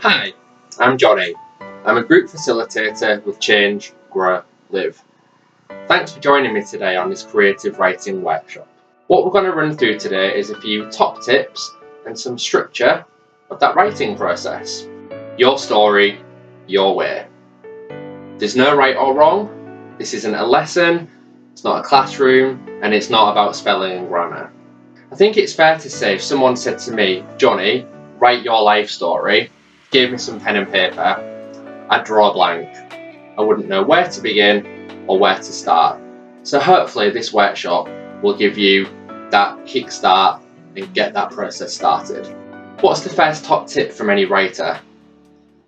Hi, I'm Jonny. I'm a group facilitator with Change, Grow, Live. Thanks for joining me today on this creative writing workshop. What we're going to run through today is a few top tips and some structure of that writing process. Your story, your way. There's no right or wrong. This isn't a lesson, it's not a classroom, and it's not about spelling and grammar. I think it's fair to say if someone said to me, Jonny, write your life story, gave me some pen and paper, I'd draw a blank. I wouldn't know where to begin or where to start. So hopefully this workshop will give you that kickstart and get that process started. What's the first top tip from any writer?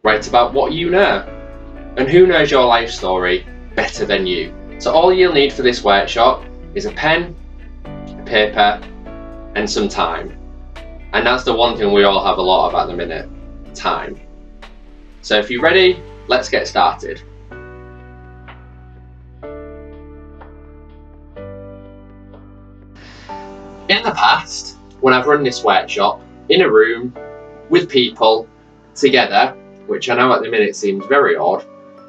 Write about what you know. And who knows your life story better than you? So all you'll need for this workshop is a pen, a paper, and some time. And that's the one thing we all have a lot of at the minute, time. So if you're ready, let's get started. In the past, when I've run this workshop in a room with people together, which I know at the minute seems very odd,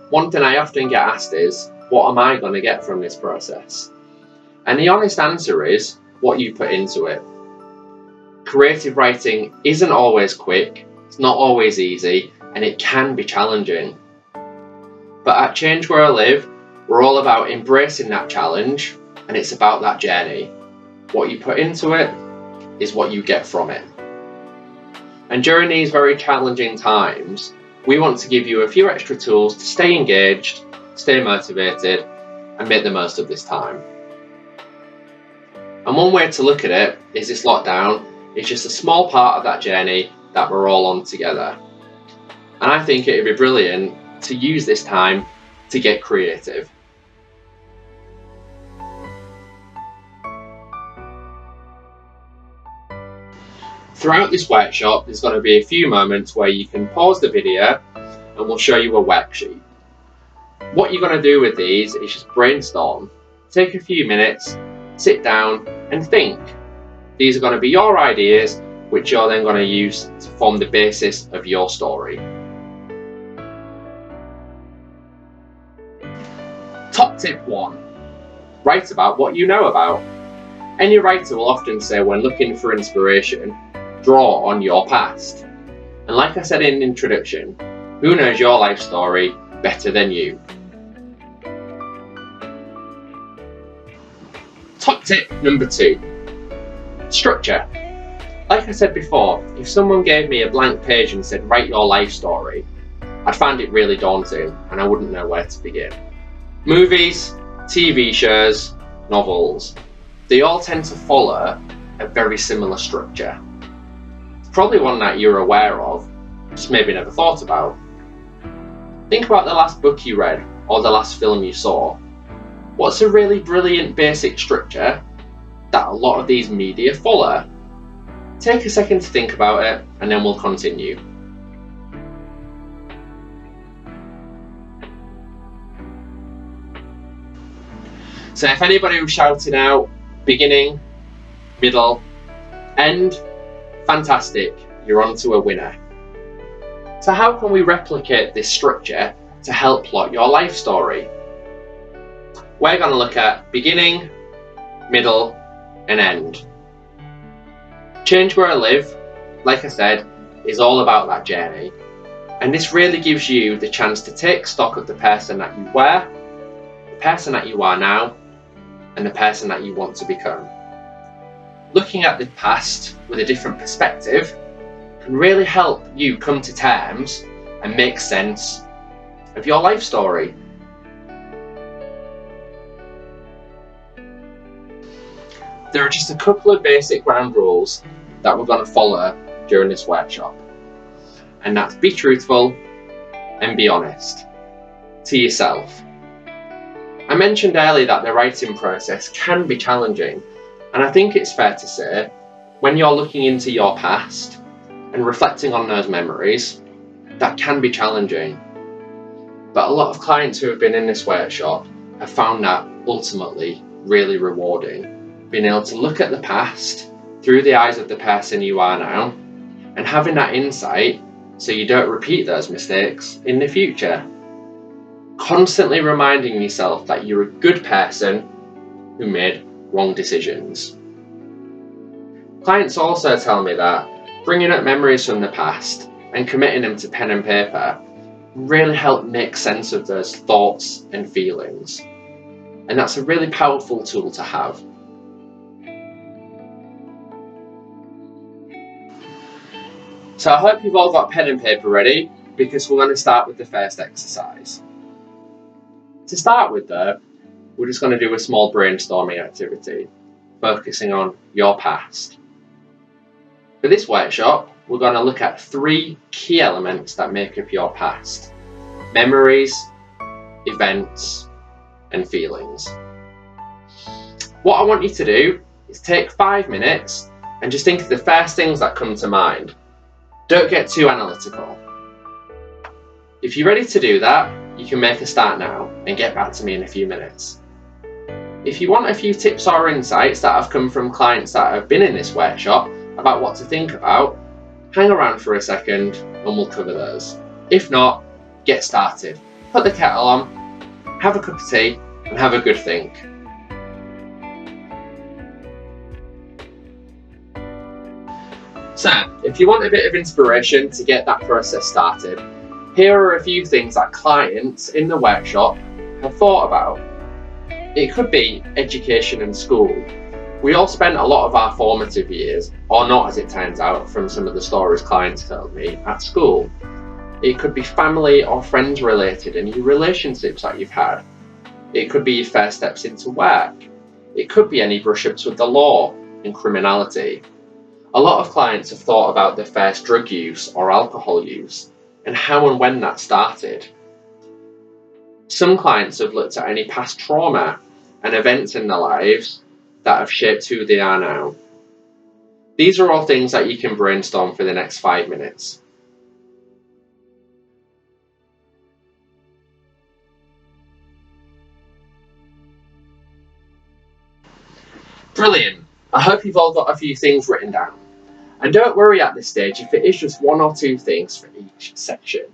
one thing I often get asked is, what am I going to get from this process? And the honest answer is what you put into it. Creative writing isn't always quick, it's not always easy, and it can be challenging. But at Change Where I Live, we're all about embracing that challenge, and it's about that journey. What you put into it is what you get from it. And during these very challenging times, we want to give you a few extra tools to stay engaged, stay motivated, and make the most of this time. And one way to look at it is this lockdown is just a small part of that journey that we're all on together. And I think it would be brilliant to use this time to get creative. Throughout this workshop, there's going to be a few moments where you can pause the video and we'll show you a worksheet. What you're going to do with these is just brainstorm. Take a few minutes, sit down and think. These are going to be your ideas, which you're then going to use to form the basis of your story. Top tip 1. Write about what you know about. Any writer will often say when looking for inspiration, draw on your past. And like I said in the introduction, who knows your life story better than you? Top tip number 2. Structure. Like I said before, if someone gave me a blank page and said write your life story, I'd find it really daunting and I wouldn't know where to begin. Movies, TV shows, novels, they all tend to follow a very similar structure. It's probably one that you're aware of, just maybe never thought about. Think about the last book you read or the last film you saw. What's a really brilliant basic structure that a lot of these media follow? Take a second to think about it and then we'll continue. So if anybody was shouting out beginning, middle, end, fantastic, you're on to a winner. So how can we replicate this structure to help plot your life story? We're going to look at beginning, middle, and end. Change Where I Live, like I said, is all about that journey. And this really gives you the chance to take stock of the person that you were, the person that you are now, and the person that you want to become. Looking at the past with a different perspective can really help you come to terms and make sense of your life story. There are just a couple of basic ground rules that we're going to follow during this workshop. And that's be truthful and be honest to yourself. I mentioned earlier that the writing process can be challenging, and I think it's fair to say when you're looking into your past and reflecting on those memories, that can be challenging. But a lot of clients who have been in this workshop have found that ultimately really rewarding. Being able to look at the past through the eyes of the person you are now and having that insight so you don't repeat those mistakes in the future. Constantly reminding yourself that you're a good person who made wrong decisions. Clients also tell me that bringing up memories from the past and committing them to pen and paper really help make sense of those thoughts and feelings. And that's a really powerful tool to have. So I hope you've all got pen and paper ready, because we're going to start with the first exercise. To start with though, we're just going to do a small brainstorming activity, focusing on your past. For this workshop, we're going to look at 3 key elements that make up your past: memories, events, and feelings. What I want you to do is take 5 minutes and just think of the first things that come to mind. Don't get too analytical. If you're ready to do that, you can make a start now and get back to me in a few minutes. If you want a few tips or insights that have come from clients that have been in this workshop about what to think about, hang around for a second and we'll cover those. If not, get started. Put the kettle on, have a cup of tea, and have a good think. So, if you want a bit of inspiration to get that process started, here are a few things that clients in the workshop have thought about. It could be education and school. We all spent a lot of our formative years, or not as it turns out from some of the stories clients told me, at school. It could be family or friends related, any relationships that you've had. It could be your first steps into work. It could be any brush-ups with the law and criminality. A lot of clients have thought about their first drug use or alcohol use, and how and when that started. Some clients have looked at any past trauma and events in their lives that have shaped who they are now. These are all things that you can brainstorm for the next 5 minutes. Brilliant! I hope you've all got a few things written down. And don't worry at this stage if it is just 1 or 2 things for each section.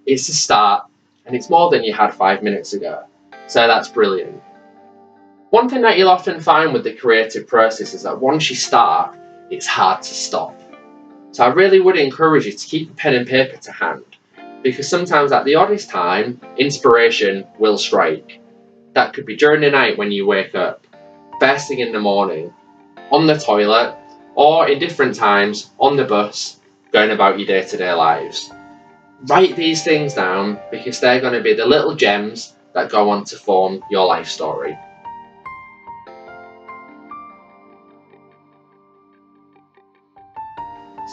It's a start, and it's more than you had 5 minutes ago. So that's brilliant. One thing that you'll often find with the creative process is that once you start, it's hard to stop. So I really would encourage you to keep a pen and paper to hand, because sometimes at the oddest time, inspiration will strike. That could be during the night when you wake up, first thing in the morning, on the toilet, or in different times on the bus, going about your day-to-day lives. Write these things down, because they're going to be the little gems that go on to form your life story.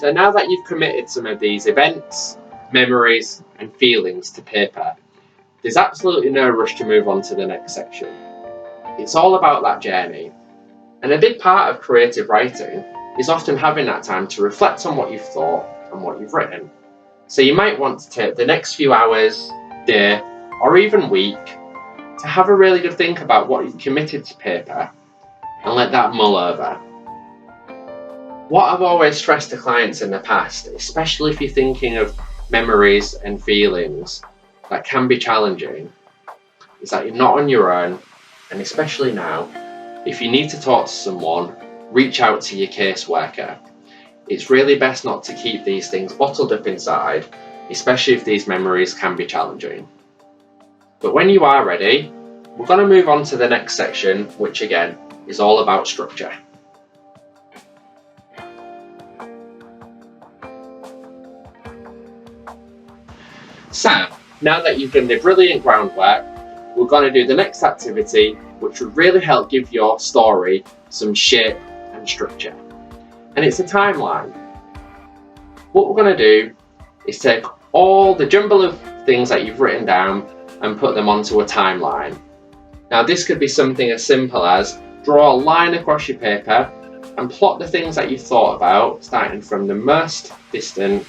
So now that you've committed some of these events, memories, and feelings to paper, there's absolutely no rush to move on to the next section. It's all about that journey. And a big part of creative writing is often having that time to reflect on what you've thought and what you've written. So you might want to take the next few hours, day, or even week to have a really good think about what you've committed to paper and let that mull over. What I've always stressed to clients in the past, especially if you're thinking of memories and feelings that can be challenging, is that you're not on your own, and especially now, if you need to talk to someone, reach out to your caseworker. It's really best not to keep these things bottled up inside, especially if these memories can be challenging. But when you are ready, we're going to move on to the next section, which again is all about structure. So, now that you've done the brilliant groundwork, we're going to do the next activity, which will really help give your story some shape and structure. And it's a timeline. What we're going to do is take all the jumble of things that you've written down and put them onto a timeline. Now this could be something as simple as draw a line across your paper and plot the things that you've thought about, starting from the most distant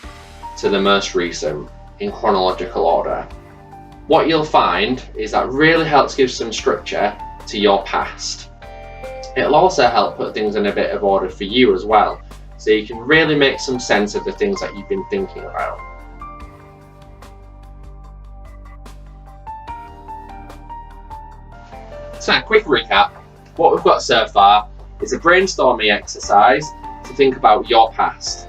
to the most recent in chronological order. What you'll find is that really helps give some structure to your past. It'll also help put things in a bit of order for you as well, so you can really make some sense of the things that you've been thinking about. So, a quick recap. What we've got so far is a brainstorming exercise to think about your past.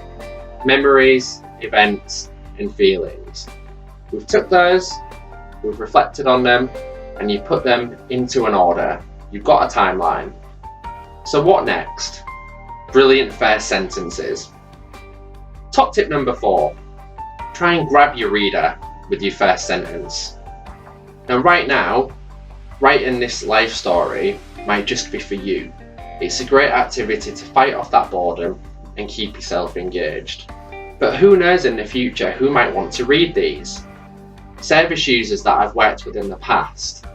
Memories, events, and feelings. We've took those, we've reflected on them, and you put them into an order. You've got a timeline. So what next? Brilliant first sentences. Top tip number 4. Try and grab your reader with your first sentence. Now right now, writing this life story might just be for you. It's a great activity to fight off that boredom and keep yourself engaged. But who knows in the future who might want to read these? Service users that I've worked with in the past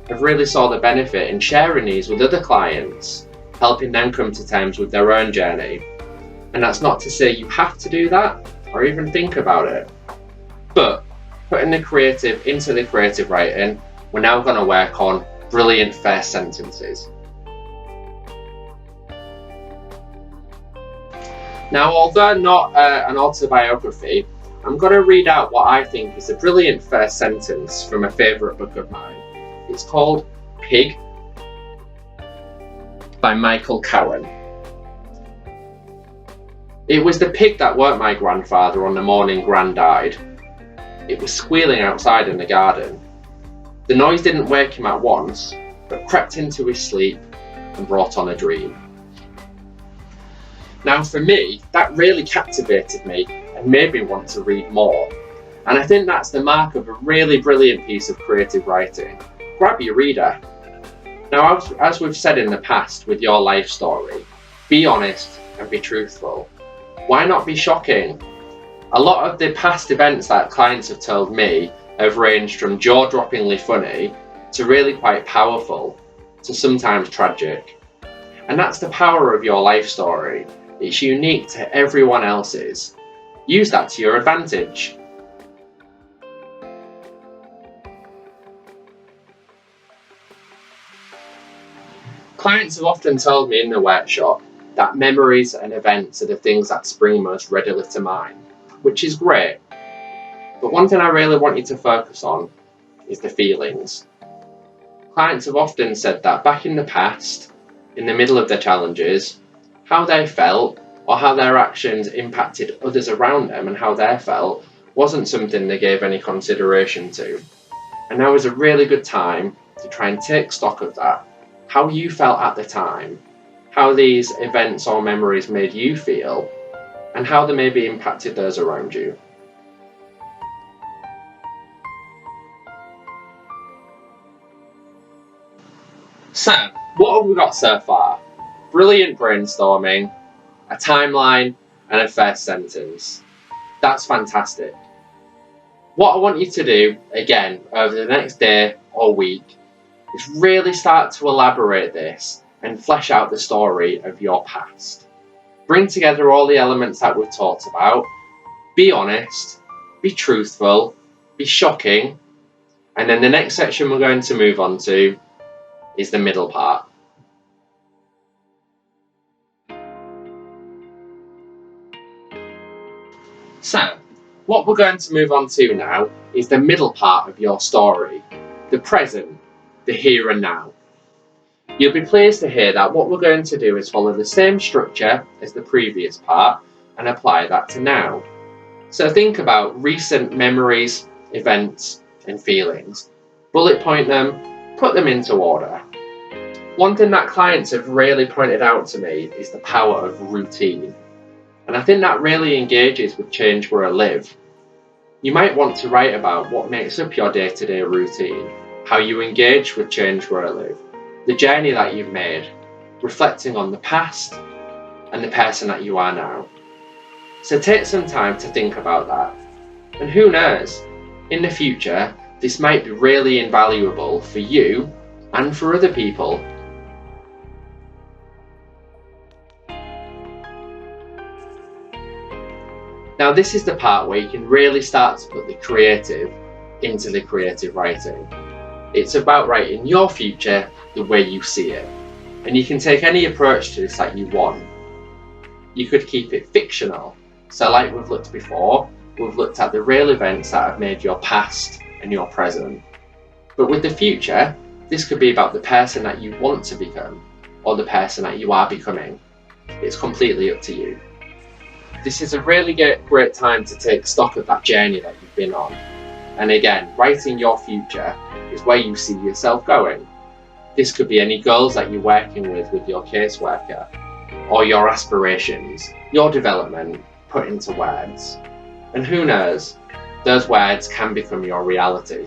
have really saw the benefit in sharing these with other clients, helping them come to terms with their own journey. And that's not to say you have to do that or even think about it. But putting the creative into the creative writing, we're now going to work on brilliant first sentences. Now, although not an autobiography, I'm going to read out what I think is a brilliant first sentence from a favourite book of mine. It's called Pig by Michael Cowan. It was the pig that woke my grandfather on the morning Gran died. It was squealing outside in the garden. The noise didn't wake him at once, but crept into his sleep and brought on a dream. Now for me, that really captivated me and made me want to read more. And I think that's the mark of a really brilliant piece of creative writing. Grab your reader. Now, as we've said in the past with your life story, be honest and be truthful. Why not be shocking? A lot of the past events that clients have told me have ranged from jaw-droppingly funny to really quite powerful to sometimes tragic. And that's the power of your life story. It's unique to everyone else's. Use that to your advantage. Clients have often told me in the workshop that memories and events are the things that spring most readily to mind, which is great. But one thing I really want you to focus on is the feelings. Clients have often said that back in the past, in the middle of their challenges, how they felt or how their actions impacted others around them and how they felt wasn't something they gave any consideration to. And now is a really good time to try and take stock of that. How you felt at the time, how these events or memories made you feel, and how they maybe impacted those around you. So, what have we got so far? Brilliant brainstorming, a timeline, and a first sentence. That's fantastic. What I want you to do, again, over the next day or week, is really start to elaborate this and flesh out the story of your past. Bring together all the elements that we've talked about. Be honest, be truthful, be shocking, and then the next section we're going to move on to is the middle part. So, what we're going to move on to now is the middle part of your story, the present, the here and now. You'll be pleased to hear that what we're going to do is follow the same structure as the previous part and apply that to now. So think about recent memories, events, and feelings. Bullet point them, put them into order. One thing that clients have really pointed out to me is the power of routine. And I think that really engages with Change Where I Live. You might want to write about what makes up your day-to-day routine, how you engage with Change Where I Live, the journey that you've made, reflecting on the past and the person that you are now. So take some time to think about that. And who knows, in the future, this might be really invaluable for you and for other people. Now this is the part where you can really start to put the creative into the creative writing. It's about writing your future the way you see it. And you can take any approach to this that you want. You could keep it fictional. So like we've looked before, we've looked at the real events that have made your past and your present. But with the future, This could be about the person that you want to become or the person that you are becoming. It's completely up to you. This is a really great time to take stock of that journey that you've been on. And again, writing your future is where you see yourself going. This could be any goals that you're working with your caseworker, or your aspirations, your development put into words. And who knows, those words can become your reality.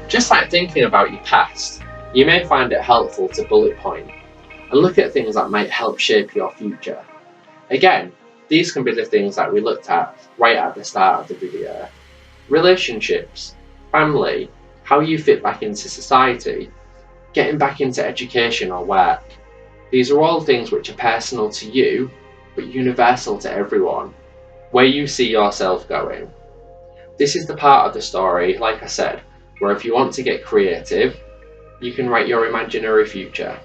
Just like thinking about your past, you may find it helpful to bullet point and look at things that might help shape your future. Again, these can be the things that we looked at right at the start of the video. Relationships, family, how you fit back into society, getting back into education or work. These are all things which are personal to you, but universal to everyone. Where you see yourself going. This is the part of the story, like I said, where if you want to get creative, you can write your imaginary future.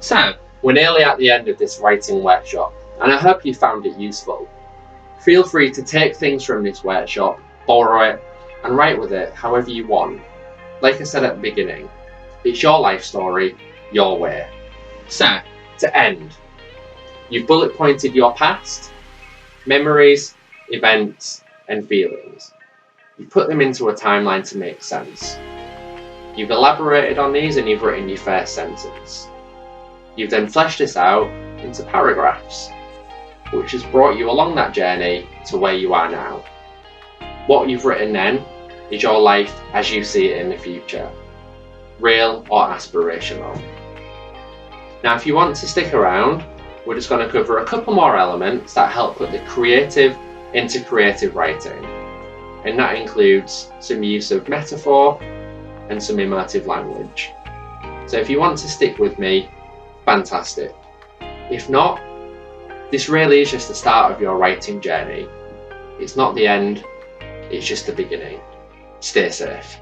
So, we're nearly at the end of this writing workshop, and I hope you found it useful. Feel free to take things from this workshop, borrow it, and write with it however you want. Like I said at the beginning, it's your life story, your way. So, to end, you've bullet pointed your past, memories, events, and feelings. You've put them into a timeline to make sense. You've elaborated on these and you've written your first sentence. You've then fleshed this out into paragraphs, which has brought you along that journey to where you are now. What you've written then is your life as you see it in the future, real or aspirational. Now, if you want to stick around, we're just going to cover a couple more elements that help put the creative into creative writing. And that includes some use of metaphor and some emotive language. So if you want to stick with me, fantastic. If not, this really is just the start of your writing journey. It's not the end, it's just the beginning. Stay safe.